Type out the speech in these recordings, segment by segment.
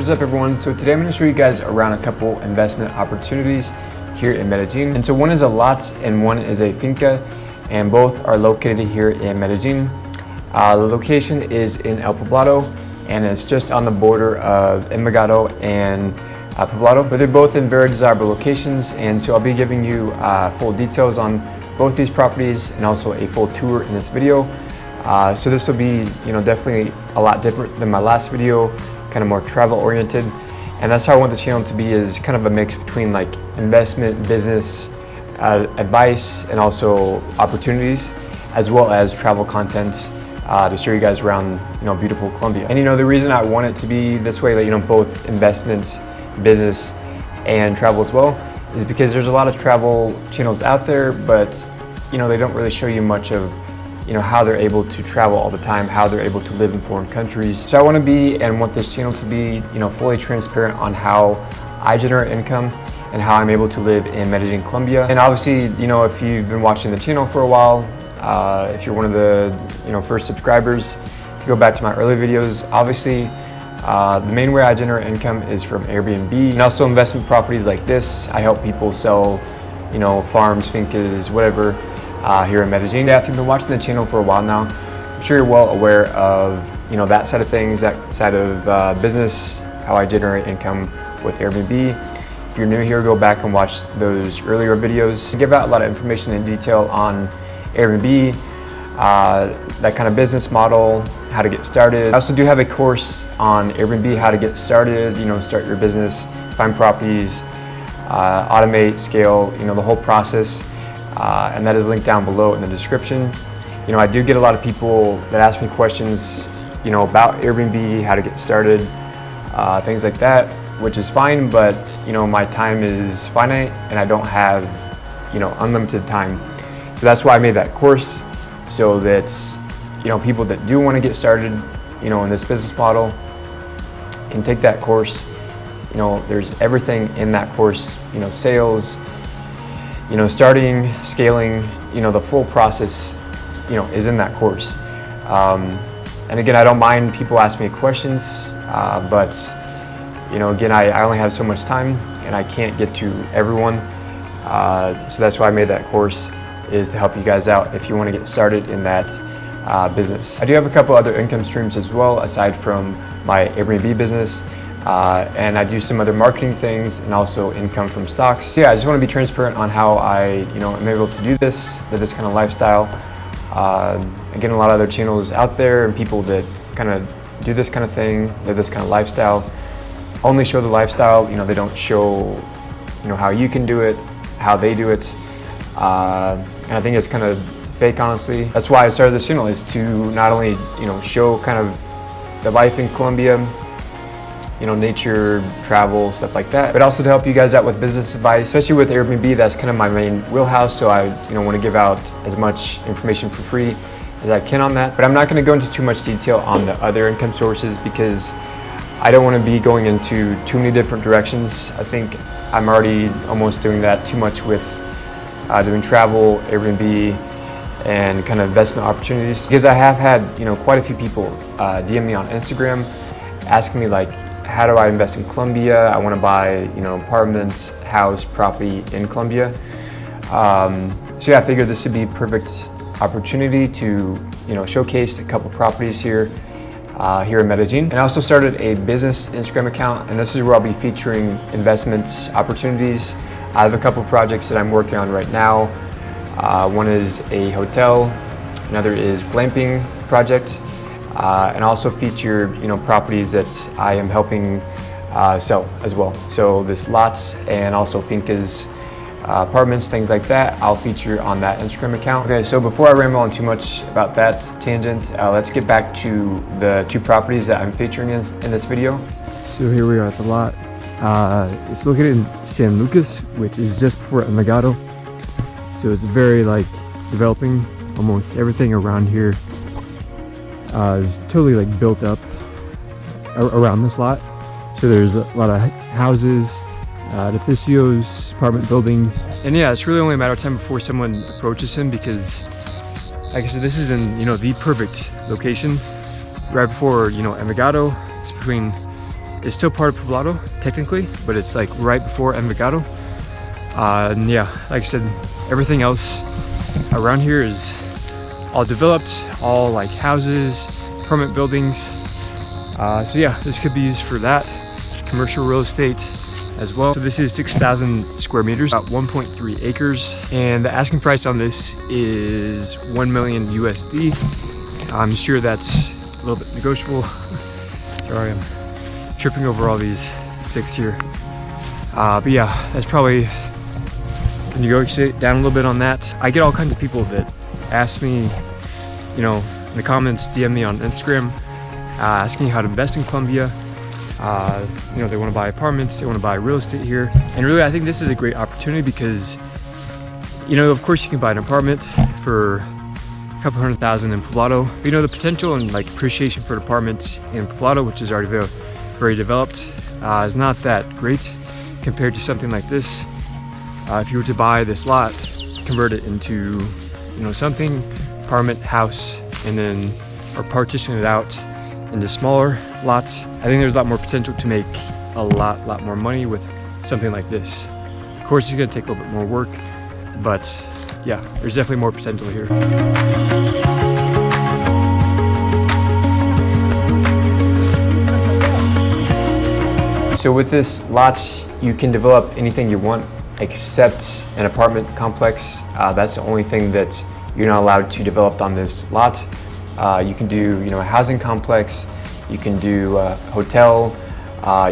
What's up everyone? So today I'm going to show you guys around a couple investment opportunities here in Medellin. And so one is a lot and one is a finca, and both are located here in Medellin. The location is in El Poblado, and it's just on the border of Envigado and Poblado, but they're both in very desirable locations. And so I'll be giving you full details on both these properties and also a full tour in this video. So this will be, definitely a lot different than my last video, kind of more travel oriented. And that's how I want the channel to be, is kind of a mix between like investment, business, advice, and also opportunities, as well as travel content to show you guys around, beautiful Colombia. And the reason I want it to be this way, like, both investments, business, and travel as well, is because there's a lot of travel channels out there, but they don't really show you much of how they're able to travel all the time, how they're able to live in foreign countries. So I want to be, and want this channel to be, fully transparent on how I generate income and how I'm able to live in Medellin, Colombia. And obviously, if you've been watching the channel for a while, if you're one of the, first subscribers, if you go back to my early videos, obviously, the main way I generate income is from Airbnb and also investment properties like this. I help people sell, farms, fincas, whatever, here in Medellin. Yeah, if you've been watching the channel for a while now, I'm sure you're well aware of, that side of things, that side of business, how I generate income with Airbnb. If you're new here, go back and watch those earlier videos. I give out a lot of information in detail on Airbnb, that kind of business model, how to get started. I also do have a course on Airbnb, how to get started, start your business, find properties, automate, scale, the whole process. And that is linked down below in the description. I do get a lot of people that ask me questions, about Airbnb, how to get started, things like that, which is fine, but my time is finite and I don't have, unlimited time. So that's why I made that course, so that, people that do want to get started, in this business model can take that course. There's everything in that course, sales, starting, scaling, the full process, is in that course. And again, I don't mind people asking me questions, but, again, I only have so much time and I can't get to everyone. So that's why I made that course, is to help you guys out if you want to get started in that business. I do have a couple other income streams as well, aside from my Airbnb business. And I do some other marketing things and also income from stocks. So yeah, I just want to be transparent on how I, am able to do this, live this kind of lifestyle. Again, a lot of other channels out there and people that kind of do this kind of thing, live this kind of lifestyle, only show the lifestyle. They don't show, how you can do it, how they do it. And I think it's kind of fake, honestly. That's why I started this channel, is to not only, show kind of the life in Colombia, nature, travel, stuff like that, but also to help you guys out with business advice, especially with Airbnb. That's kind of my main wheelhouse, so I want to give out as much information for free as I can on that. But I'm not going to go into too much detail on the other income sources, because I don't want to be going into too many different directions. I think I'm already almost doing that too much with doing travel, Airbnb, and kind of investment opportunities, because I have had quite a few people DM me on Instagram asking me, like, how do I invest in Colombia? I want to buy, apartments, house, property in Colombia. So yeah, I figured this would be a perfect opportunity to, showcase a couple properties here in Medellin. And I also started a business Instagram account, and this is where I'll be featuring investments opportunities. I have a couple projects that I'm working on right now. One is a hotel, another is glamping project. And also feature, properties that I am helping sell as well. So this lots and also fincas, apartments, things like that, I'll feature on that Instagram account. Okay, so before I ramble on too much about that tangent, let's get back to the two properties that I'm featuring in this video. So here we are at the lot. It's located in San Lucas, which is just before Envigado. So it's very developing. Almost everything around here is totally built up around this lot. So there's a lot of houses, edificios, apartment buildings. And yeah, it's really only a matter of time before someone approaches him, because like I said, this is in, the perfect location right before, Envigado. It's between it's still part of Poblado technically, but it's like right before Envigado. And yeah, like I said, everything else around here is all developed, all like houses, permanent buildings. So yeah, this could be used for that, commercial real estate as well. So this is 6,000 square meters, about 1.3 acres. And the asking price on this is 1 million USD. I'm sure that's a little bit negotiable. Sorry, I'm tripping over all these sticks here. But yeah, that's probably, can you go sit down a little bit on that? I get all kinds of people that ask me, you know, in the comments, DM me on Instagram, asking how to invest in Colombia. You know, they want to buy apartments, they want to buy real estate here. And really, I think this is a great opportunity because, you know, of course you can buy an apartment for a couple $100,000 in Poblado. But, you know, the potential and like appreciation for apartments in Poblado, which is already very developed, is not that great compared to something like this. If you were to buy this lot, convert it into, you know, something, apartment, house, and then, or partition it out into smaller lots, I think there's a lot more potential to make a lot more money with something like this. Of course, it's gonna take a little bit more work, but yeah, there's definitely more potential here. So with this lot, you can develop anything you want except an apartment complex. That's the only thing that you're not allowed to develop on this lot. You can do, you know, a housing complex, you can do a hotel,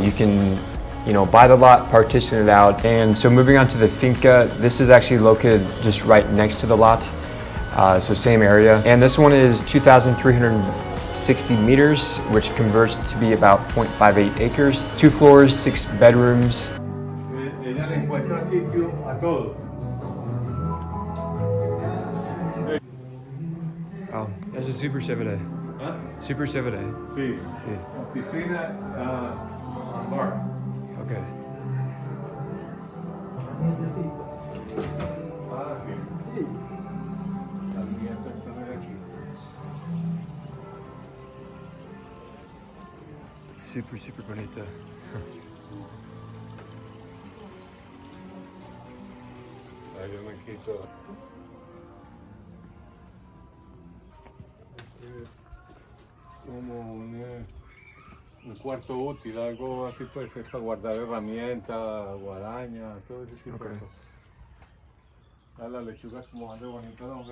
you can, you know, buy the lot, partition it out. And so moving on to the Finca, this is actually located just right next to the lot, so same area. And this one is 2,360 meters, which converts to be about 0.58 acres, 2 floors, 6 bedrooms. Oh, eso es super chévere. ¿Ah? Super chévere. Sí. Sí. Oficina, bar. Okay. Ah, sí. También está aquí. Super bonita. Ahí yo me quito. Como un cuarto útil, algo así puede ser para guardar herramientas, guadañas, todo ese tipo de cosas. A las lechugas como hace bonito, ¿no?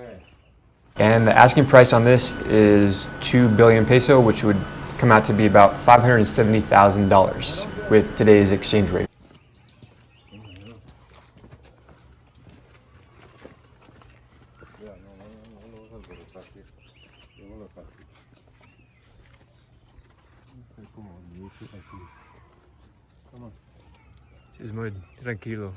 And the asking price on this is 2 billion peso, which would come out to be about $570,000 with today's exchange rate. Es muy tranquilo.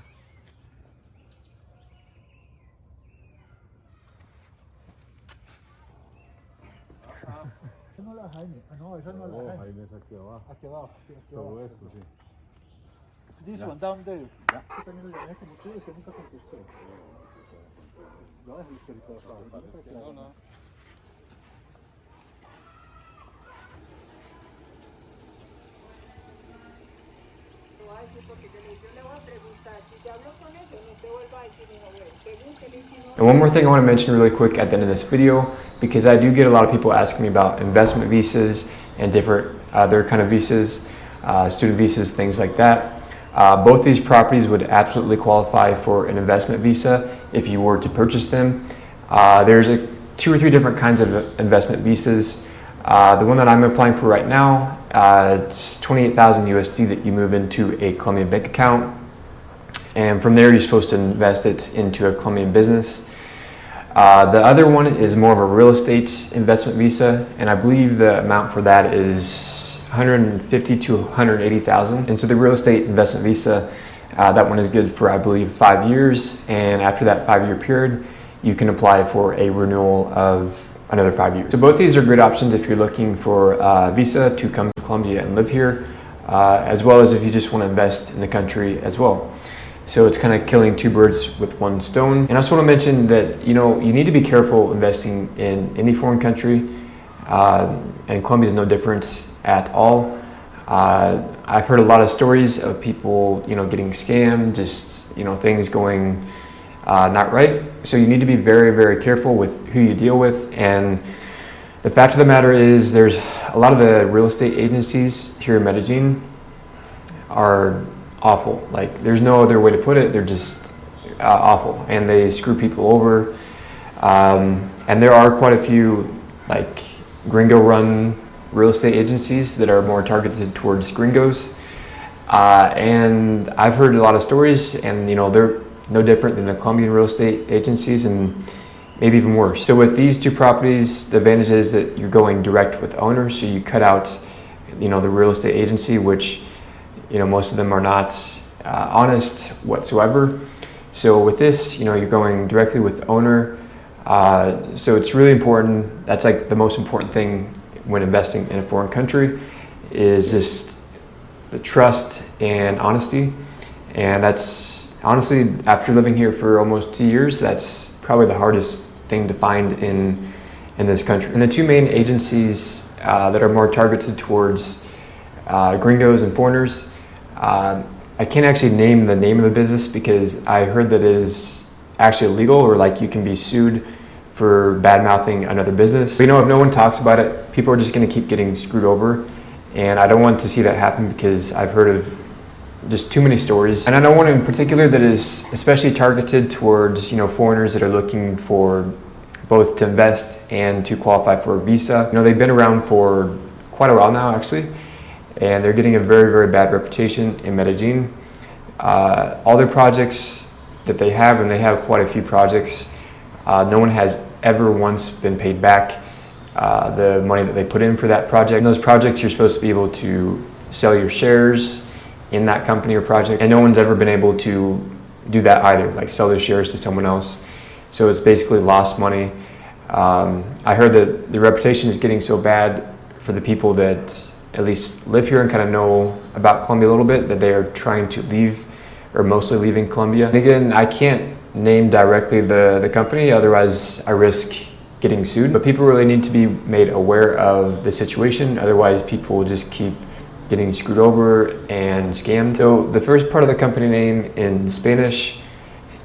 Esa no es la Jaime. Ah, no, esa no es la Jaime. Jaime es aquí abajo. Aquí abajo. Sí, aquí Todo abajo. esto, sí. This one down there. Yo también lo llamé como ustedes, que nunca contestó. Lo dejo histórico. No, no. And one more thing I want to mention really quick at the end of this video, because I do get a lot of people asking me about investment visas and different other kind of visas, student visas, things like that. Both these properties would absolutely qualify for an investment visa if you were to purchase them. There's 2 or 3 different kinds of investment visas. The one that I'm applying for right now, it's 28,000 USD that you move into a Colombian bank account. And from there, you're supposed to invest it into a Colombian business. The other one is more of a real estate investment visa, and I believe the amount for that is 150 to 180,000. And so the real estate investment visa, that one is good for, I believe, 5 years. And after that 5-year period, you can apply for a renewal of another 5 years. So both these are great options if you're looking for a visa to come to Colombia and live here, as well as if you just want to invest in the country as well. So it's kind of killing 2 birds with 1 stone. And I also want to mention that, you know, you need to be careful investing in any foreign country, and Colombia is no different at all. I've heard a lot of stories of people, getting scammed, just, things going not right. So you need to be very, very careful with who you deal with. And the fact of the matter is there's a lot of the real estate agencies here in Medellin are awful. Like, there's no other way to put it. They're just awful, and they screw people over. And there are quite a few like gringo run real estate agencies that are more targeted towards gringos. And I've heard a lot of stories, and they're no different than the Colombian real estate agencies, and maybe even worse. So with these two properties, the advantage is that you're going direct with owners, so you cut out the real estate agency, which most of them are not honest whatsoever. So with this, you're going directly with owner. So it's really important. That's like the most important thing when investing in a foreign country, is just the trust and honesty. And that's honestly, after living here for almost 2 years, that's probably the hardest thing to find in this country. And the two main agencies that are more targeted towards gringos and foreigners, I can't actually name the name of the business because I heard that it is actually illegal, or like you can be sued for bad mouthing another business. But, if no one talks about it, people are just going to keep getting screwed over, and I don't want to see that happen because I've heard of just too many stories. And I know one in particular that is especially targeted towards foreigners that are looking for both to invest and to qualify for a visa. They've been around for quite a while now, actually, and they're getting a very, very bad reputation in Medellin. All their projects that they have, and they have quite a few projects, no one has ever once been paid back the money that they put in for that project. In those projects, you're supposed to be able to sell your shares in that company or project, and no one's ever been able to do that either, like sell their shares to someone else. So it's basically lost money. I heard that the reputation is getting so bad for the people that at least live here and kind of know about Colombia a little bit, that they are trying to leave, or mostly leaving Colombia. And again, I can't name directly the company, otherwise I risk getting sued. But people really need to be made aware of the situation, otherwise people will just keep getting screwed over and scammed. So the first part of the company name in Spanish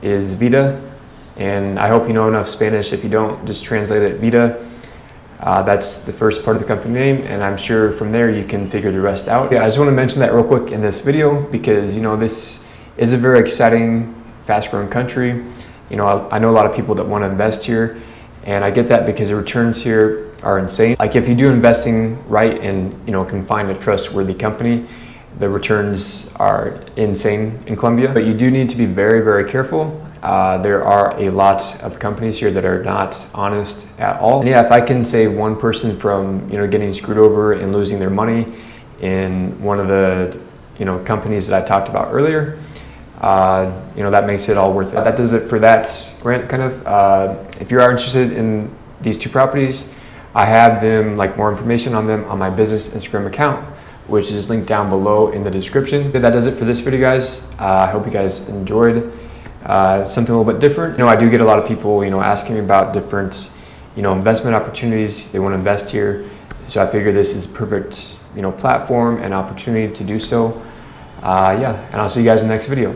is Vida, and I hope you know enough Spanish. If you don't, just translate it Vida. That's the first part of the company name, and I'm sure from there you can figure the rest out. Yeah, I just want to mention that real quick in this video because this is a very exciting, fast-growing country. I know a lot of people that want to invest here, and I get that because the returns here are insane. Like, if you do investing right and can find a trustworthy company, the returns are insane in Colombia. But you do need to be very, very careful. There are a lot of companies here that are not honest at all. And yeah, if I can save one person from getting screwed over and losing their money in one of the companies that I talked about earlier, that makes it all worth it. That does it for that grant, kind of. If you are interested in these two properties, I have them, more information on them on my business Instagram account, which is linked down below in the description. That does it for this video, guys. I hope you guys enjoyed something a little bit different. I do get a lot of people, asking me about different, investment opportunities. They want to invest here. So I figure this is a perfect, platform and opportunity to do so. Yeah, and I'll see you guys in the next video.